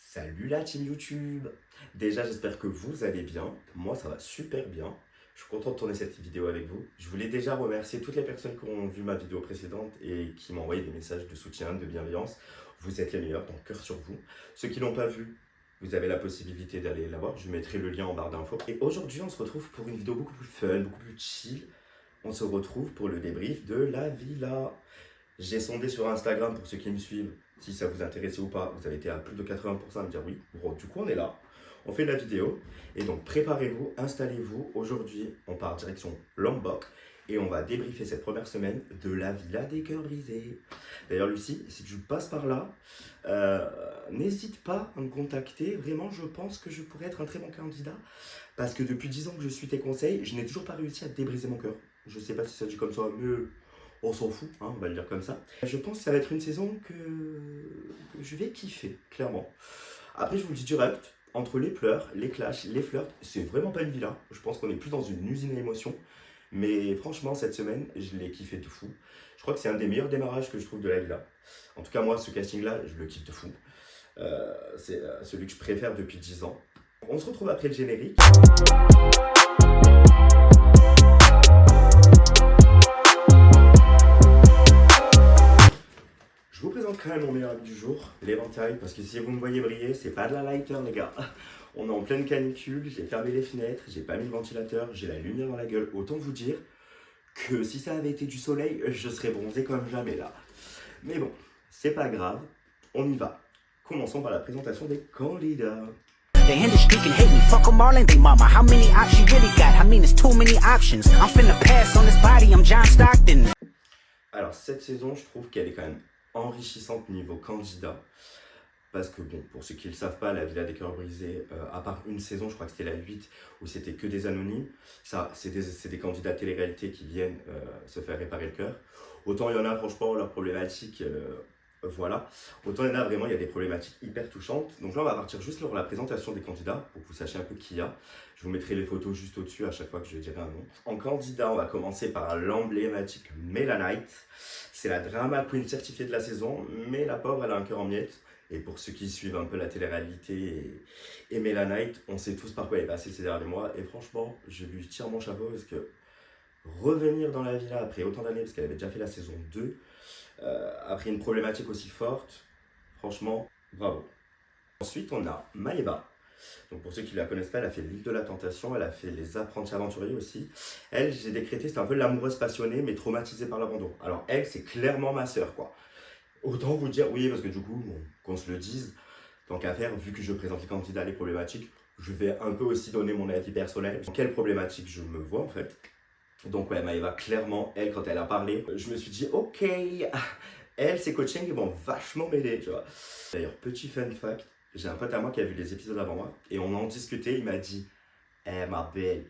Salut la team YouTube. Déjà j'espère que vous allez bien. Moi ça va super bien. Je suis content de tourner cette vidéo avec vous. Je voulais déjà remercier toutes les personnes qui ont vu ma vidéo précédente et qui m'ont envoyé des messages de soutien, de bienveillance. Vous êtes les meilleurs, donc cœur sur vous. Ceux qui l'ont pas vu, vous avez la possibilité d'aller la voir. Je mettrai le lien en barre d'infos. Et aujourd'hui on se retrouve pour une vidéo beaucoup plus fun, beaucoup plus chill. On se retrouve pour le débrief de la villa. J'ai sondé sur Instagram pour ceux qui me suivent si ça vous intéressait ou pas. Vous avez été à plus de 80% à me dire oui. Bon, du coup, on est là. On fait la vidéo. Et donc, préparez-vous, installez-vous. Aujourd'hui, on part direction Lombok. Et on va débriefer cette première semaine de la Villa des Cœurs Brisés. D'ailleurs, Lucie, si tu passes par là, n'hésite pas à me contacter. Vraiment, je pense que je pourrais être un très bon candidat. Parce que depuis 10 ans que je suis tes conseils, je n'ai toujours pas réussi à débriser mon cœur. Je sais pas si ça dit comme ça, mais on s'en fout, hein, on va le dire comme ça. Je pense que ça va être une saison que je vais kiffer, clairement. Après, je vous le dis direct, entre les pleurs, les clashs, les flirts, c'est vraiment pas une villa. Je pense qu'on est plus dans une usine à émotions. Mais franchement, cette semaine, je l'ai kiffé de fou. Je crois que c'est un des meilleurs démarrages que je trouve de la villa. En tout cas, moi, ce casting-là, je le kiffe de fou. C'est celui que je préfère depuis 10 ans. On se retrouve après le générique. Je vous présente quand même mon meilleur ami du jour, l'éventail, parce que si vous me voyez briller, c'est pas de la lighter les gars. On est en pleine canicule, j'ai fermé les fenêtres, j'ai pas mis le ventilateur, j'ai la lumière dans la gueule. Autant vous dire que si ça avait été du soleil, je serais bronzé comme jamais là. Mais bon, c'est pas grave, on y va. Commençons par la présentation des candidats. The industry can hate me, fuck 'em all and they mama. How many options you really got? I mean, there's too many options. I'm finna pass on this body, I'm John Stockton. Alors cette saison, je trouve qu'elle est quand même enrichissante niveau candidat. Parce que bon, pour ceux qui ne le savent pas, la Villa des Cœurs Brisés, à part une saison, je crois que c'était la 8, où c'était que des anonymes, ça, c'est des candidats télé-réalité qui viennent se faire réparer le cœur. Autant il y en a, franchement, leurs problématiques, voilà. Autant il y en a vraiment, il y a des problématiques hyper touchantes. Donc là, on va partir juste sur la présentation des candidats, pour que vous sachiez un peu qui il y a. Je vous mettrai les photos juste au-dessus à chaque fois que je dirai un nom. En candidat, on va commencer par l'emblématique Melanite. C'est la drama queen certifiée de la saison, mais la pauvre, elle a un cœur en miettes. Et pour ceux qui suivent un peu la télé-réalité et Melanite, on sait tous par quoi elle est passée ces derniers mois. Et franchement, je lui tire mon chapeau parce que revenir dans la villa après autant d'années, parce qu'elle avait déjà fait la saison 2, après une problématique aussi forte, franchement, bravo. Ensuite, on a Maëva. Donc pour ceux qui ne la connaissent pas, elle a fait l'île de la tentation, elle a fait les apprentis aventuriers aussi. Elle, j'ai décrété, c'était un peu l'amoureuse passionnée, mais traumatisée par l'abandon. Alors elle, c'est clairement ma sœur, quoi. Autant vous dire, oui, parce que du coup, bon, qu'on se le dise, tant qu'à faire, vu que je présente les candidats, les problématiques, je vais un peu aussi donner mon avis personnel. Dans quelle problématique je me vois en fait. Donc ouais, Maëva, clairement, elle, quand elle a parlé, je me suis dit, ok, elle, ses coachings, ils vont vachement m'aider, tu vois. D'ailleurs, petit fun fact, j'ai un pote à moi qui a vu les épisodes avant moi, et on en discutait, il m'a dit, eh ma belle,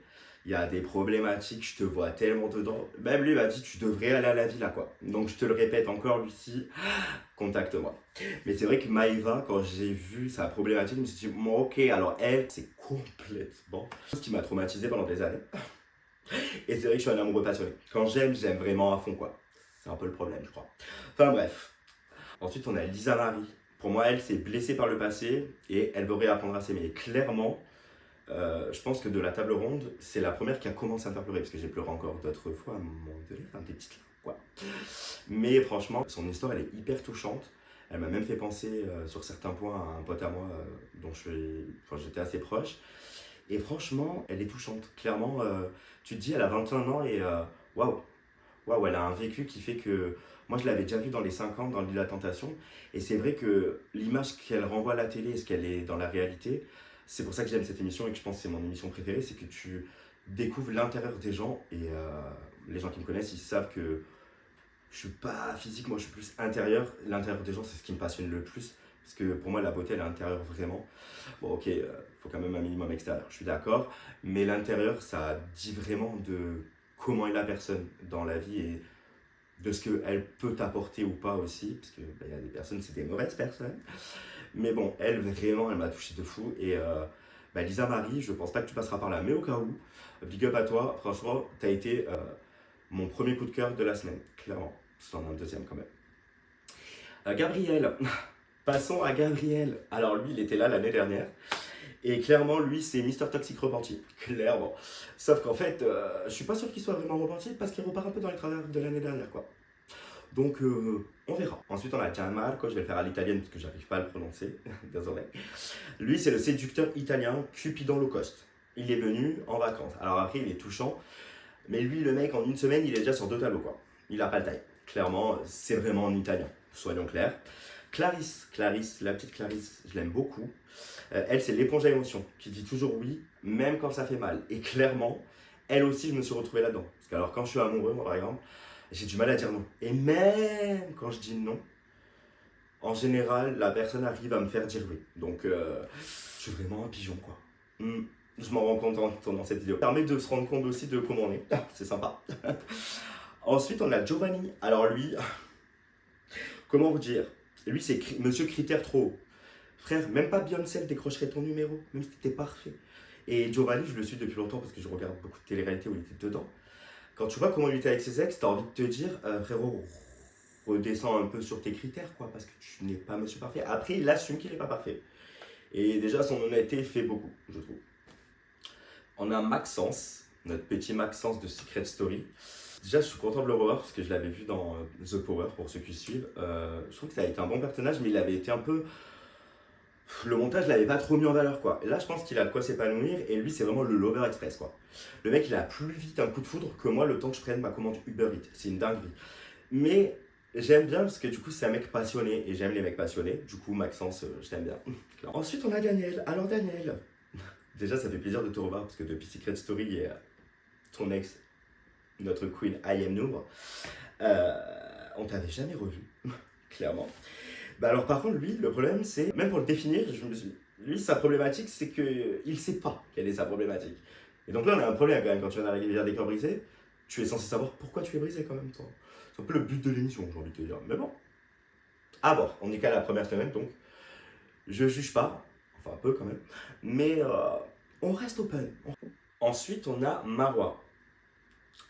il y a des problématiques, je te vois tellement dedans. Même lui m'a dit, tu devrais aller à la villa, quoi. Donc je te le répète encore, Lucie, contacte-moi. Mais c'est vrai que Maëva, quand j'ai vu sa problématique, je me suis dit, bon, ok, alors elle, c'est complètement ce qui m'a traumatisé pendant des années. Et c'est vrai que je suis un amoureux passionné. Quand j'aime, j'aime vraiment à fond, quoi. C'est un peu le problème, je crois. Enfin bref. Ensuite, on a Lisa Marie. Pour moi, elle s'est blessée par le passé et elle veut réapprendre à s'aimer. Clairement, je pense que de la table ronde, c'est la première qui a commencé à faire pleurer, parce que j'ai pleuré encore d'autres fois à un moment donné, enfin des petites larmes, quoi. Mais franchement, son histoire, elle est hyper touchante. Elle m'a même fait penser sur certains points à un pote à moi dont j'étais assez proche. Et franchement, elle est touchante. Clairement, tu te dis, elle a 21 ans et waouh, waouh, elle a un vécu qui fait que. Moi, je l'avais déjà vu dans les 5 ans, dans l'île de la tentation. Et c'est vrai que l'image qu'elle renvoie à la télé et ce qu'elle est dans la réalité, c'est pour ça que j'aime cette émission et que je pense que c'est mon émission préférée, c'est que tu découvres l'intérieur des gens. Et les gens qui me connaissent, ils savent que je suis pas physique, moi je suis plus intérieur. L'intérieur des gens, c'est ce qui me passionne le plus. Parce que pour moi, la beauté, elle est intérieure vraiment. Bon, ok, faut quand même un minimum extérieur, je suis d'accord. Mais l'intérieur, ça dit vraiment de comment est la personne dans la vie et de ce qu'elle peut t'apporter ou pas aussi. Parce qu'il y a des personnes, c'est des mauvaises personnes. Mais bon, elle, vraiment, elle m'a touché de fou. Et Lisa Marie, je pense pas que tu passeras par là. Mais au cas où, big up à toi. Franchement, t'as été mon premier coup de cœur de la semaine, clairement. Parce que j'en ai un deuxième quand même. Gabrielle. Passons à Gabriel. Alors lui, il était là l'année dernière. Et clairement, lui, c'est Mister Toxic repenti. Clairement. Sauf qu'en fait, je suis pas sûr qu'il soit vraiment repenti parce qu'il repart un peu dans les travers de l'année dernière, quoi. Donc, on verra. Ensuite, on a Gianmarco, je vais le faire à l'italienne parce que j'arrive pas à le prononcer. Désolé. Lui, c'est le séducteur italien Cupidon low cost. Il est venu en vacances. Alors après, il est touchant. Mais lui, le mec, en une semaine, il est déjà sur 2 tableaux, quoi. Il a pas le taille. Clairement, c'est vraiment en italien. Soyons clairs. Clarisse, la petite Clarisse, je l'aime beaucoup. Elle, c'est l'éponge à émotions, qui dit toujours oui, même quand ça fait mal. Et clairement, elle aussi, je me suis retrouvé là-dedans. Parce que alors, quand je suis amoureux, moi, par exemple, j'ai du mal à dire non. Et même quand je dis non, en général, la personne arrive à me faire dire oui. Donc, je suis vraiment un pigeon, quoi. Je m'en rends compte en tournant cette vidéo. Ça permet de se rendre compte aussi de comment on est. C'est sympa. Ensuite, on a Giovanni. Alors lui, comment vous dire? Lui, c'est Monsieur Critère trop haut. Frère, même pas Beyoncé décrocherait ton numéro, même si t'étais parfait. Et Giovanni, je le suis depuis longtemps parce que je regarde beaucoup de télé-réalité où il était dedans. Quand tu vois comment il était avec ses ex, t'as envie de te dire, frérot, redescends un peu sur tes critères, quoi, parce que tu n'es pas Monsieur Parfait. Après, il assume qu'il n'est pas parfait. Et déjà, son honnêteté fait beaucoup, je trouve. On a Maxence, notre petit Maxence de Secret Story. Déjà, je suis content de le revoir parce que je l'avais vu dans The Power, pour ceux qui suivent. Je trouve que ça a été un bon personnage, mais il avait été un peu... Le montage l'avait pas trop mis en valeur, quoi. Et là, je pense qu'il a de quoi s'épanouir, et lui, c'est vraiment le lover express, quoi. Le mec, il a plus vite un coup de foudre que moi le temps que je prenne ma commande Uber Eats. C'est une dinguerie. Mais j'aime bien parce que du coup, c'est un mec passionné, et j'aime les mecs passionnés. Du coup, Maxence, je t'aime bien. Ensuite, on a Daniel. Alors, Daniel, déjà, ça fait plaisir de te revoir parce que depuis Secret Story et ton ex, notre queen I Am Noob, on t'avait jamais revu, clairement. Bah alors par contre, lui, le problème, c'est, même pour le définir, lui, sa problématique, c'est qu'il sait pas quelle est sa problématique. Et donc là, on a un problème quand même, quand tu viens d'arriver vers des cœurs brisés, tu es censé savoir pourquoi tu es brisé quand même, toi. C'est un peu le but de l'émission, j'ai envie de te dire. Mais bon, à voir, on est qu'à la première semaine, donc je juge pas, enfin un peu quand même, mais on reste open. Ensuite, on a Marwa.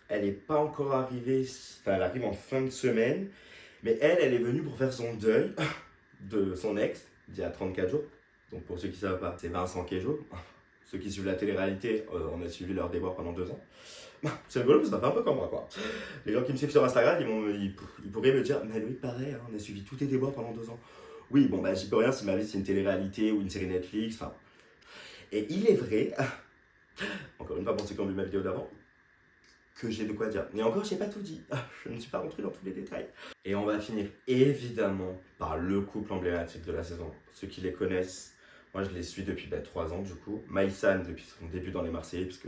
Elle n'est pas encore arrivée, enfin elle arrive en fin de semaine, mais elle est venue pour faire son deuil de son ex d'il y a 34 jours. Donc pour ceux qui ne savent pas, c'est Vincent Queijo. Ceux qui suivent la télé-réalité, on a suivi leur déboire pendant 2 ans. C'est rigolo parce que ça fait un peu comme moi, quoi. Les gens qui me suivent sur Instagram, ils pourraient me dire, mais oui, pareil, hein, on a suivi tous tes déboires pendant 2 ans. Oui, bon, bah j'y peux rien si ma vie c'est une télé-réalité ou une série Netflix, enfin. Et il est vrai, encore une fois pour ceux qui ont vu ma vidéo d'avant, que j'ai de quoi dire. Mais encore, j'ai pas tout dit. Je ne suis pas rentré dans tous les détails. Et on va finir évidemment par le couple emblématique de la saison. Ceux qui les connaissent, moi je les suis depuis 3 ans du coup. Maïsan depuis son début dans les Marseillais, puisque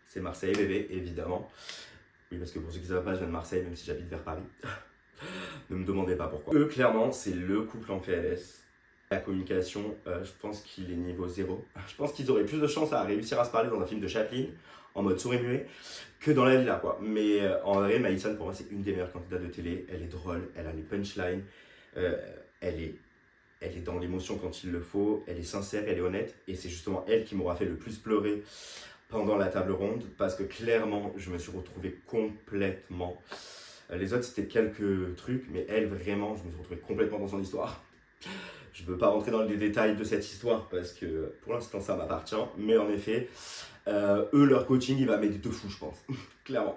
c'est Marseille bébé, évidemment. Oui, parce que pour ceux qui ne savent pas, je viens de Marseille, même si j'habite vers Paris. Ne me demandez pas pourquoi. Eux, clairement, c'est le couple en PLS. La communication, je pense qu'il est niveau 0. Je pense qu'ils auraient plus de chance à réussir à se parler dans un film de Chaplin, en mode souris muet, que dans la villa, quoi. Mais en vrai, Maïsan, pour moi, c'est une des meilleures candidates de télé. Elle est drôle, elle a les punchlines, elle est dans l'émotion quand il le faut, elle est sincère, elle est honnête. Et c'est justement elle qui m'aura fait le plus pleurer pendant la table ronde, parce que clairement, je me suis retrouvé complètement... Les autres, c'était quelques trucs, mais elle, vraiment, je me suis retrouvé complètement dans son histoire. Je ne veux pas rentrer dans les détails de cette histoire, parce que pour l'instant, ça m'appartient. Mais en effet, eux, leur coaching, il va m'aider de fou, je pense. Clairement.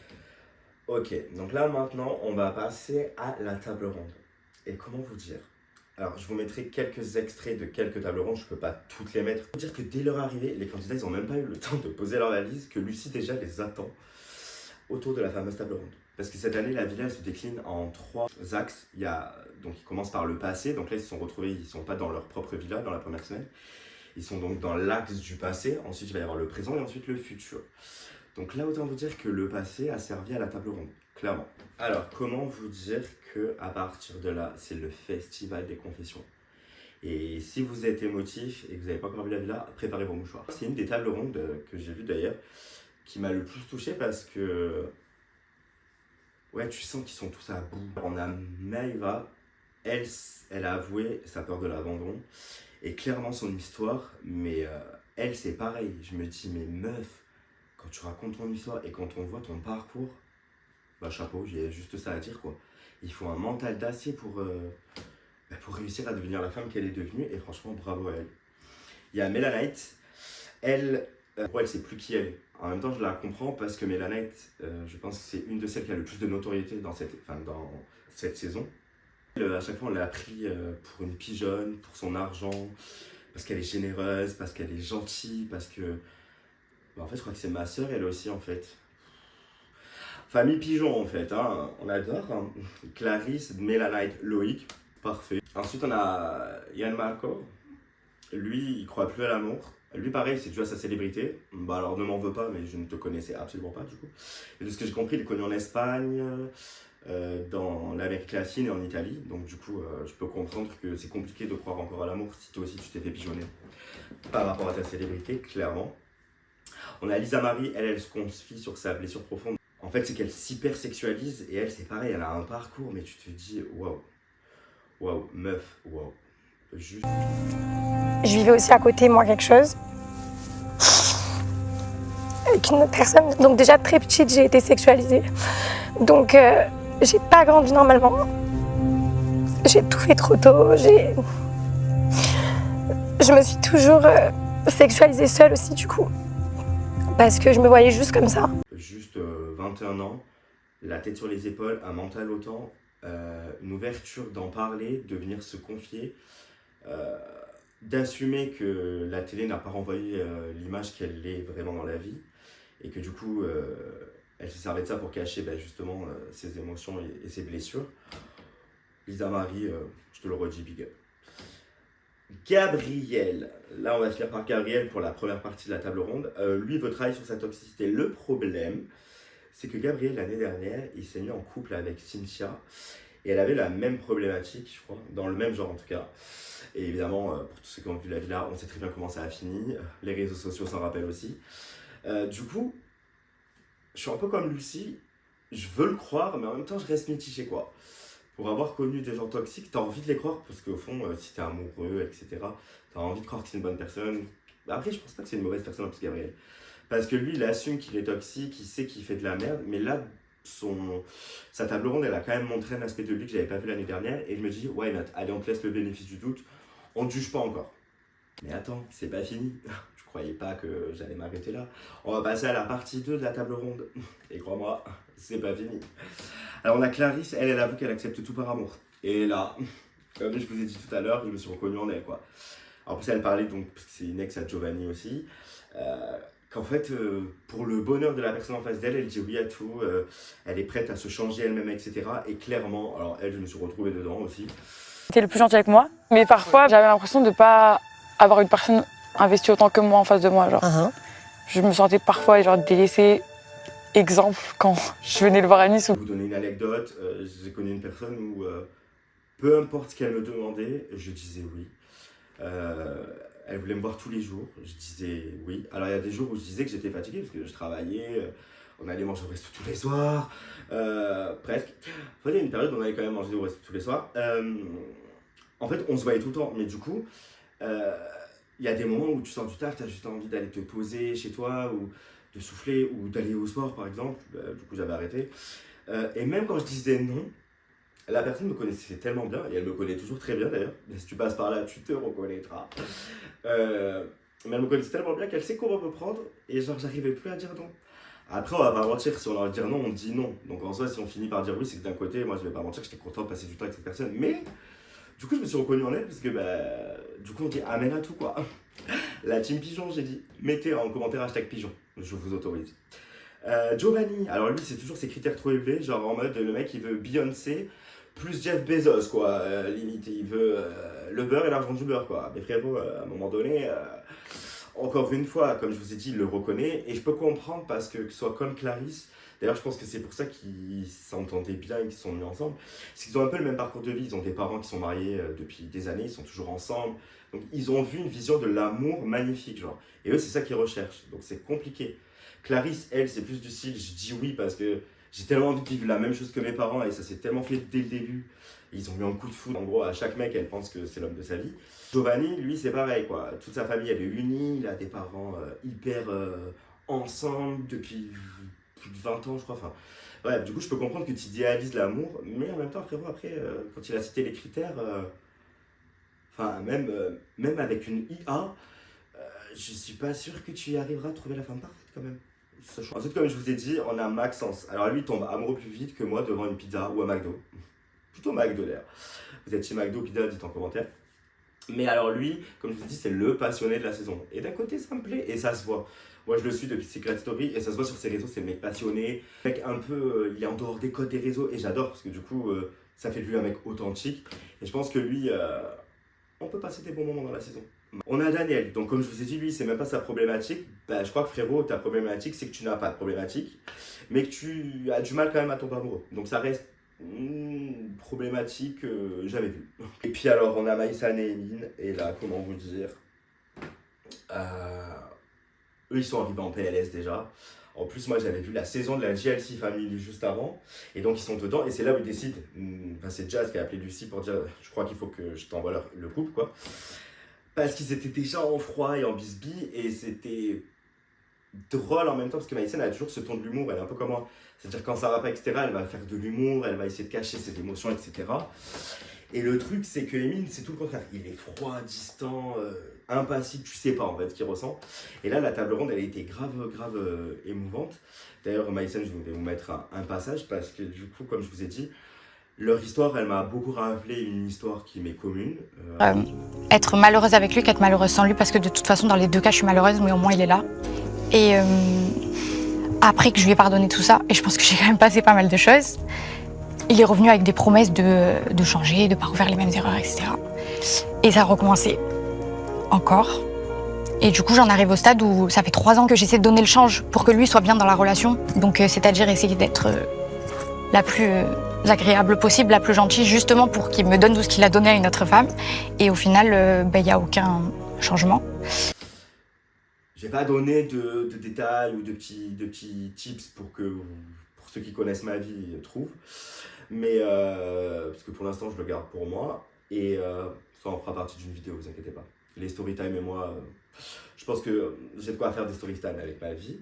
Ok, donc là, maintenant, on va passer à la table ronde. Et comment vous dire? Alors, je vous mettrai quelques extraits de quelques tables rondes, je ne peux pas toutes les mettre. Il faut dire que dès leur arrivée, les candidats, ils n'ont même pas eu le temps de poser leur valise, que Lucie déjà les attend autour de la fameuse table ronde. Parce que cette année, la villa, elle se décline en 3 axes. Donc, ils commencent par le passé. Donc là, ils se sont retrouvés, ils ne sont pas dans leur propre villa dans la première semaine. Ils sont donc dans l'axe du passé. Ensuite, il va y avoir le présent et ensuite le futur. Donc là, autant vous dire que le passé a servi à la table ronde, clairement. Alors, comment vous dire qu'à partir de là, c'est le festival des confessions. Et si vous êtes émotif et que vous n'avez pas encore vu la villa, préparez vos mouchoirs. C'est une des tables rondes que j'ai vues d'ailleurs, qui m'a le plus touché parce que... Ouais, tu sens qu'ils sont tous à bout. On a Maëva, elle a avoué sa peur de l'abandon et clairement son histoire, mais elle c'est pareil. Je me dis, mais meuf, quand tu racontes ton histoire et quand on voit ton parcours, bah chapeau, j'ai juste ça à dire quoi. Il faut un mental d'acier pour pour réussir à devenir la femme qu'elle est devenue, et franchement, bravo à elle. Il y a Melanite, elle, pour elle, c'est plus qui elle est. En même temps, je la comprends parce que Melanite, je pense que c'est une de celles qui a le plus de notoriété dans cette saison. Elle, à chaque fois, on l'a pris pour une pigeonne, pour son argent, parce qu'elle est généreuse, parce qu'elle est gentille, parce que... en fait, je crois que c'est ma sœur, elle aussi, en fait. Famille pigeon, en fait, hein. On adore. Hein. Clarisse, Melanite, Loïc, parfait. Ensuite, on a Yann Marco. Lui, il croit plus à l'amour. Lui, pareil, c'est dû à sa célébrité. Bah alors, ne m'en veux pas, mais je ne te connaissais absolument pas, du coup. Et de ce que j'ai compris, il est connu en Espagne, dans l'Amérique latine et en Italie. Donc, du coup, je peux comprendre que c'est compliqué de croire encore à l'amour si toi aussi tu t'es fait pigeonner par rapport à ta célébrité, clairement. On a Lisa Marie, elle se confie sur sa blessure profonde. En fait, c'est qu'elle s'hypersexualise et elle, c'est pareil, elle a un parcours, mais tu te dis, waouh, meuf, waouh. Juste. Je vivais aussi à côté, moi, quelque chose avec une autre personne. Donc déjà très petite, j'ai été sexualisée. Donc j'ai pas grandi normalement. J'ai tout fait trop tôt. Je me suis toujours sexualisée seule aussi, du coup. Parce que je me voyais juste comme ça. Juste 21 ans, la tête sur les épaules, un mental autant, une ouverture d'en parler, de venir se confier, d'assumer que la télé n'a pas renvoyé l'image qu'elle est vraiment dans la vie et que du coup elle se servait de ça pour cacher justement ses émotions et ses blessures. Lisa Marie, je te le redis, big up. Gabriel, là on va finir par Gabriel pour la première partie de la table ronde. Lui veut travailler sur sa toxicité. Le problème, c'est que Gabriel l'année dernière, il s'est mis en couple avec Cynthia et elle avait la même problématique, je crois, dans le même genre en tout cas. Et évidemment, pour tous ceux qui ont vu la villa, on sait très bien comment ça a fini. Les réseaux sociaux s'en rappellent aussi. Du coup, je suis un peu comme Lucie. Je veux le croire, mais en même temps, je reste mitigé, quoi. Pour avoir connu des gens toxiques, t'as envie de les croire, parce qu'au fond, si t'es amoureux, etc., t'as envie de croire que c'est une bonne personne. Après, je pense pas que c'est une mauvaise personne, en plus, Gabriel. Parce que lui, il assume qu'il est toxique, il sait qu'il fait de la merde, mais là, sa table ronde, elle a quand même montré un aspect de lui que j'avais pas vu l'année dernière, et je me dis, why not? Allez, on te laisse le bénéfice du doute, on ne juge pas encore. Mais attends, c'est pas fini. Je croyais pas que j'allais m'arrêter là. On va passer à la partie 2 de la table ronde. Et crois-moi, c'est pas fini. Alors on a Clarisse, elle avoue qu'elle accepte tout par amour. Et là, comme je vous ai dit tout à l'heure, je me suis reconnu en elle, quoi. En plus, elle parlait, donc, parce que c'est une ex à Giovanni aussi, qu'en fait, pour le bonheur de la personne en face d'elle, elle dit oui à tout, elle est prête à se changer elle-même, etc. Et clairement, alors elle, je me suis retrouvé dedans aussi. C'était le plus gentil avec moi, mais parfois, j'avais l'impression de pas avoir une personne investie autant que moi en face de moi, genre. Je me sentais parfois genre délaissée. Exemple, quand je venais le voir à Nice. Je vais vous donner une anecdote. J'ai connu une personne où peu importe ce qu'elle me demandait, je disais oui. Elle voulait me voir tous les jours, je disais oui. Alors il y a des jours où je disais que j'étais fatigué parce que je travaillais, on allait manger au resto tous les soirs, presque. Il y a une période où on allait quand même manger au resto tous les soirs. En fait, on se voyait tout le temps, mais du coup, il y a des moments où tu sors du taf, tu as juste envie d'aller te poser chez toi ou de souffler ou d'aller au sport par exemple. Du coup, j'avais arrêté. Et même quand je disais non, la personne me connaissait tellement bien, et elle me connaît toujours très bien d'ailleurs, si tu passes par là, tu te reconnaîtras. Mais elle me connaissait tellement bien qu'elle sait comment me prendre, et genre j'arrivais plus à dire non. Après, on va pas mentir, si on a envie de dire non, on dit non. Donc en soi, si on finit par dire oui, c'est que d'un côté, moi je vais pas mentir, j'étais content de passer du temps avec cette personne. Mais du coup, je me suis reconnu en elle, parce que du coup, on dit amen à tout, quoi. La team pigeon, j'ai dit, mettez en commentaire hashtag pigeon, je vous autorise. Giovanni, alors lui, c'est toujours ses critères trop élevés, genre en mode le mec il veut Beyoncé plus Jeff Bezos, quoi, limite, il veut le beurre et l'argent du beurre, quoi. Mais frérot, à un moment donné, encore une fois, comme je vous ai dit, il le reconnaît, et je peux comprendre parce que ce soit comme Clarisse, d'ailleurs je pense que c'est pour ça qu'ils s'entendaient bien et qu'ils sont mis ensemble, c'est qu'ils ont un peu le même parcours de vie, ils ont des parents qui sont mariés depuis des années, ils sont toujours ensemble, donc ils ont vu une vision de l'amour magnifique, genre, et eux c'est ça qu'ils recherchent, donc c'est compliqué. Clarisse, elle, c'est plus du style, je dis oui parce que j'ai tellement envie de vivre la même chose que mes parents et ça s'est tellement fait dès le début. Ils ont mis un coup de foudre. En gros, à chaque mec, elle pense que c'est l'homme de sa vie. Giovanni, lui, c'est pareil, quoi. Toute sa famille, elle est unie. Il a des parents hyper ensemble depuis plus de 20 ans, je crois. Enfin, ouais, du coup, je peux comprendre que tu idéalises l'amour. Mais en même temps, frérot, après, quand il a cité les critères, Enfin, même avec une IA, je suis pas sûr que tu y arriveras à trouver la femme parfaite quand même. Ensuite, comme je vous ai dit, on a Maxence. Alors lui, il tombe amoureux plus vite que moi devant une pizza ou un McDo. Plutôt McDo d'ailleurs. Vous êtes chez McDo, pizza, dites en commentaire. Mais alors lui, comme je vous ai dit, c'est le passionné de la saison. Et d'un côté, ça me plaît et ça se voit. Moi, je le suis depuis Secret Story et ça se voit sur ses réseaux, c'est le mec passionné. Le mec un peu, il est en dehors des codes des réseaux et j'adore parce que du coup, ça fait de lui un mec authentique. Et je pense que lui, on peut passer des bons moments dans la saison. On a Daniel, donc comme je vous ai dit, lui, c'est même pas sa problématique. Bah, je crois que frérot, ta problématique, c'est que tu n'as pas de problématique, mais que tu as du mal quand même à tomber amoureux. Donc ça reste problématique jamais vue. Et puis alors, on a Maïsan et Emin, et là, comment vous dire, eux, ils sont arrivés en PLS déjà. En plus, moi, j'avais vu la saison de la GLC Family juste avant. Et donc, ils sont dedans. Et c'est là où ils décident. Enfin, c'est Jazz qui a appelé Lucie pour dire je crois qu'il faut que je t'envoie le couple, quoi. Parce qu'ils étaient déjà en froid et en bisbille. Et c'était drôle en même temps. Parce que Maïsen a toujours ce ton de l'humour. Elle est un peu comme moi. C'est-à-dire, quand ça va pas, etc., elle va faire de l'humour. Elle va essayer de cacher ses émotions, etc. Et le truc, c'est que Emin, c'est tout le contraire. Il est froid, distant, impassible, tu sais pas en fait ce qu'il ressent. Et là, la table ronde, elle a été grave émouvante. D'ailleurs, Maïsen, je vais vous mettre un passage parce que du coup, comme je vous ai dit, leur histoire, elle m'a beaucoup rappelé une histoire qui m'est commune. Être malheureuse avec lui qu'être malheureuse sans lui, parce que de toute façon, dans les deux cas, je suis malheureuse, mais au moins, il est là. Et après que je lui ai pardonné tout ça, et je pense que j'ai quand même passé pas mal de choses, il est revenu avec des promesses de changer, de ne pas refaire les mêmes erreurs, etc. Et ça a recommencé encore. Et du coup, j'en arrive au stade où ça fait 3 ans que j'essaie de donner le change pour que lui soit bien dans la relation. Donc, c'est-à-dire essayer d'être la plus agréable possible, la plus gentille, justement pour qu'il me donne tout ce qu'il a donné à une autre femme. Et au final, il n'y a aucun changement. Je vais pas donner de détails ou de petits tips pour ceux qui connaissent ma vie trouvent. Mais parce que pour l'instant, je le garde pour moi. Et ça en fera partie d'une vidéo, vous inquiétez pas. Les storytime et moi, je pense que j'ai de quoi faire des storytime avec ma vie.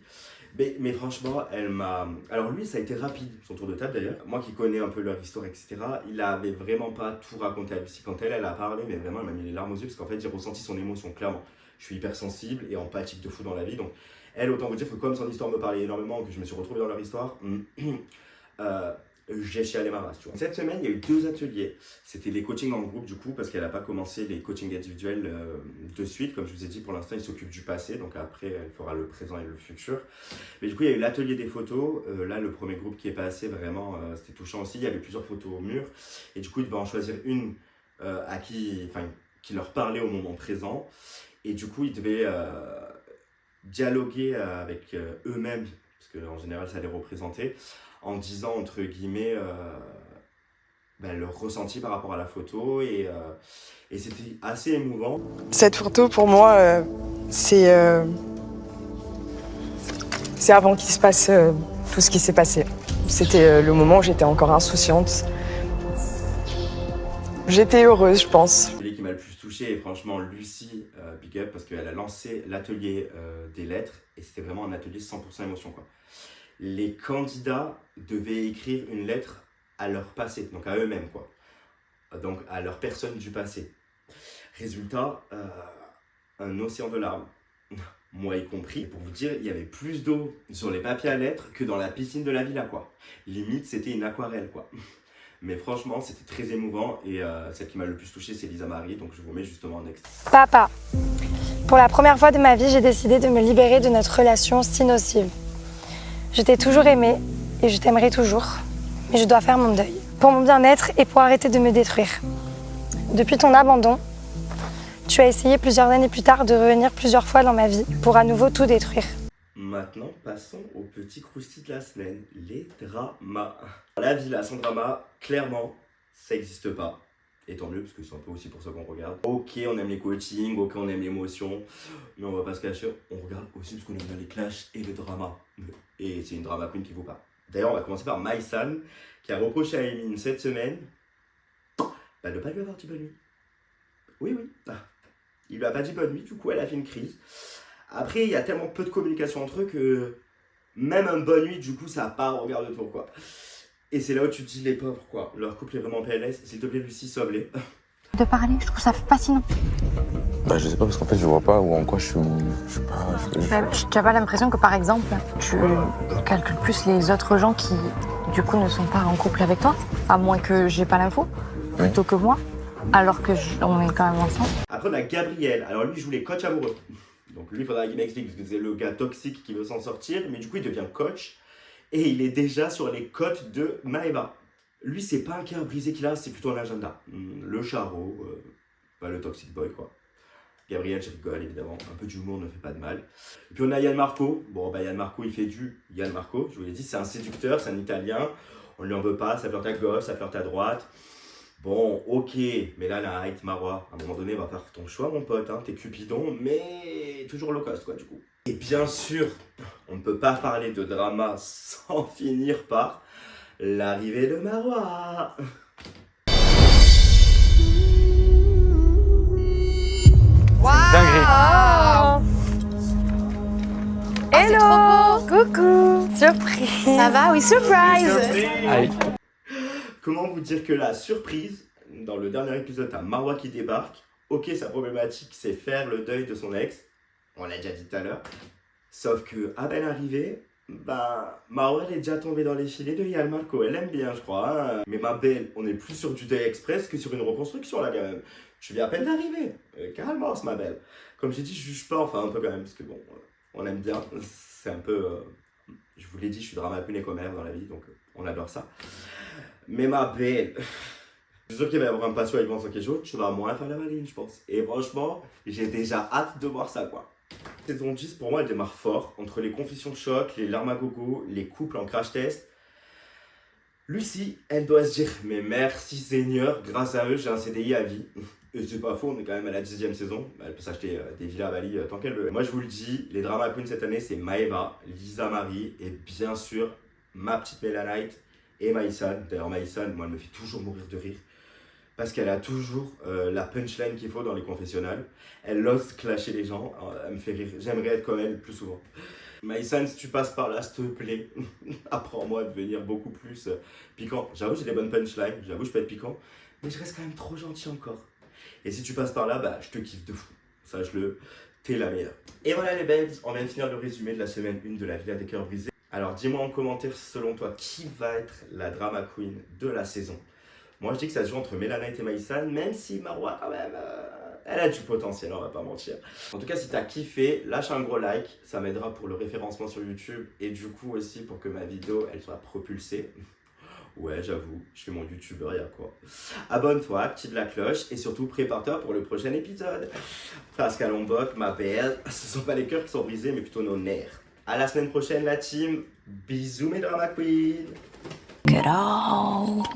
Mais franchement, elle m'a... Alors lui, ça a été rapide, son tour de table d'ailleurs. Moi qui connais un peu leur histoire, etc., il avait vraiment pas tout raconté à Lucie. Quand elle a parlé, mais vraiment, elle m'a mis les larmes aux yeux parce qu'en fait, j'ai ressenti son émotion, clairement. Je suis hypersensible et empathique de fou dans la vie. Donc, elle, autant vous dire que comme son histoire me parlait énormément, que je me suis retrouvé dans leur histoire, j'ai chialé ma race, tu vois. Cette semaine, il y a eu 2 ateliers. C'était les coachings en groupe, du coup, parce qu'elle n'a pas commencé les coachings individuels de suite. Comme je vous ai dit, pour l'instant, il s'occupe du passé. Donc après, elle fera le présent et le futur. Mais du coup, il y a eu l'atelier des photos. Là, le premier groupe qui est passé, vraiment, c'était touchant aussi. Il y avait plusieurs photos au mur. Et du coup, il devait en choisir une qui leur parlait au moment présent. Et du coup, ils devaient dialoguer avec eux-mêmes, parce qu'en général, ça les représentait, en disant, entre guillemets, leur ressenti par rapport à la photo. Et c'était assez émouvant. Cette photo, pour moi, c'est avant qu'il se passe tout ce qui s'est passé. C'était le moment où j'étais encore insouciante. J'étais heureuse, je pense. Celui qui m'a le plus touché est franchement Lucie, big up, parce qu'elle a lancé l'atelier des lettres et c'était vraiment un atelier 100% émotion, quoi. Les candidats devaient écrire une lettre à leur passé, donc à eux-mêmes, quoi. Donc à leur personne du passé. Résultat, un océan de larmes, moi y compris. Pour vous dire, il y avait plus d'eau sur les papiers à lettres que dans la piscine de la villa, quoi. Limite, c'était une aquarelle, quoi. Mais franchement, c'était très émouvant et celle qui m'a le plus touchée, c'est Lisa Marie, donc je vous mets justement un extrait. Papa, pour la première fois de ma vie, j'ai décidé de me libérer de notre relation si nocive. Je t'ai toujours aimé et je t'aimerai toujours, mais je dois faire mon deuil. Pour mon bien-être et pour arrêter de me détruire. Depuis ton abandon, tu as essayé plusieurs années plus tard de revenir plusieurs fois dans ma vie pour à nouveau tout détruire. Maintenant, passons au petit croustillant de la semaine, les dramas. La villa sans drama, clairement, ça n'existe pas. Et tant mieux, parce que c'est un peu aussi pour ça qu'on regarde. Ok, on aime les coachings, ok, on aime l'émotion, mais on va pas se cacher, on regarde aussi parce qu'on aime bien les clashs et le drama. Et c'est une drama queen qui vous parle. D'ailleurs, on va commencer par Maïsan, qui a reproché à Emin cette semaine de ne pas lui avoir dit bonne nuit. Oui. Il lui a pas dit bonne nuit, du coup, elle a fait une crise. Après, il y a tellement peu de communication entre eux que même un bonne nuit, du coup, ça part au regard de tour, quoi. Et c'est là où tu te dis, les pauvres, quoi. Leur couple est vraiment PLS. S'il te plaît, Lucie, sauve-les. de parler. Je trouve ça fascinant. Bah je sais pas parce qu'en fait je vois pas ou en quoi je suis pas. Tu n'as pas l'impression que par exemple, tu calcules plus les autres gens qui du coup ne sont pas en couple avec toi, à moins que j'ai pas l'info, plutôt que moi, alors que on est quand même ensemble. Après, on a Gabriel. Alors, lui, il joue les coachs amoureux. Donc, lui, il faudra qu'il m'explique parce que c'est le gars toxique qui veut s'en sortir. Mais du coup, il devient coach et il est déjà sur les côtes de Maëva. Lui, c'est pas un cœur brisé qu'il a, c'est plutôt un agenda. Le charreau, pas le toxic boy, quoi. Gabriel, je rigole, évidemment. Un peu d'humour ne fait pas de mal. Et puis, on a Yann Marco. Bon, bah, Yann Marco, il fait du Yann Marco. Je vous l'ai dit, c'est un séducteur, c'est un Italien. On lui en veut pas, ça flirte à gauche, ça flirte à droite. Bon, ok, mais là, la hype, Marois, à un moment donné, va faire ton choix, mon pote, hein, t'es Cupidon, mais toujours low cost, quoi, du coup. Et bien sûr, on ne peut pas parler de drama sans finir par l'arrivée de Marois. Dinguerie. Hello. Coucou. Surprise. Ça va? Oui, surprise. Allez. Comment vous dire que la surprise, dans le dernier épisode, t'as Marois qui débarque. Ok, sa problématique, c'est faire le deuil de son ex. On l'a déjà dit tout à l'heure. Sauf que, à peine arrivée, bah, Marois, elle est déjà tombée dans les filets de Yann Marco. Elle aime bien, je crois. Hein. Mais ma belle, on est plus sur du deuil express que sur une reconstruction, là, quand même. Tu viens à peine d'arriver. Calmos, ma belle. Comme j'ai dit, je juge pas, enfin, un peu quand même, parce que bon, on aime bien. C'est un peu... je vous l'ai dit, je suis drama queen et commère dans la vie, donc on adore ça. Mais ma belle, je suis sûr qu'il va y avoir un patio avec Vincent Queijo, tu vas moins faire la maline, je pense. Et franchement, j'ai déjà hâte de voir ça, quoi. Saison 10, pour moi, elle démarre fort. Entre les confessions de choc, les larmes à gogo, les couples en crash test. Lucie, elle doit se dire, mais merci Seigneur, grâce à eux, j'ai un CDI à vie. Et c'est pas faux, on est quand même à la 10e saison. Elle peut s'acheter des villas à Bali tant qu'elle veut. Moi, je vous le dis, les drama queens cette année, c'est Maëva, Lisa Marie et bien sûr, ma petite Mélanite et Maïsan. D'ailleurs, Maïsan, moi, elle me fait toujours mourir de rire. Parce qu'elle a toujours la punchline qu'il faut dans les confessionnals. Elle ose clasher les gens. Elle me fait rire. J'aimerais être comme elle plus souvent. Maïsan, si tu passes par là, s'il te plaît, apprends-moi à devenir beaucoup plus piquant. J'avoue, j'ai des bonnes punchlines. J'avoue, je peux être piquant. Mais je reste quand même trop gentil encore. Et si tu passes par là, bah, je te kiffe de fou. Sache-le, t'es la meilleure. Et voilà les babes, on vient de finir le résumé de la semaine 1 de la Villa des Cœurs Brisés. Alors dis-moi en commentaire selon toi qui va être la drama queen de la saison. Moi je dis que ça se joue entre Mélanite et Maïsan, même si Marois quand même, elle a du potentiel, on va pas mentir. En tout cas si t'as kiffé, lâche un gros like, ça m'aidera pour le référencement sur YouTube et du coup aussi pour que ma vidéo elle soit propulsée. Ouais, j'avoue, je fais mon youtubeur, y'a quoi. Abonne-toi, active la cloche et surtout prépare-toi pour le prochain épisode. Pascal Lombok, ma belle, ce sont pas les cœurs qui sont brisés mais plutôt nos nerfs. À la semaine prochaine la team, bisous mes drama queens. Get out.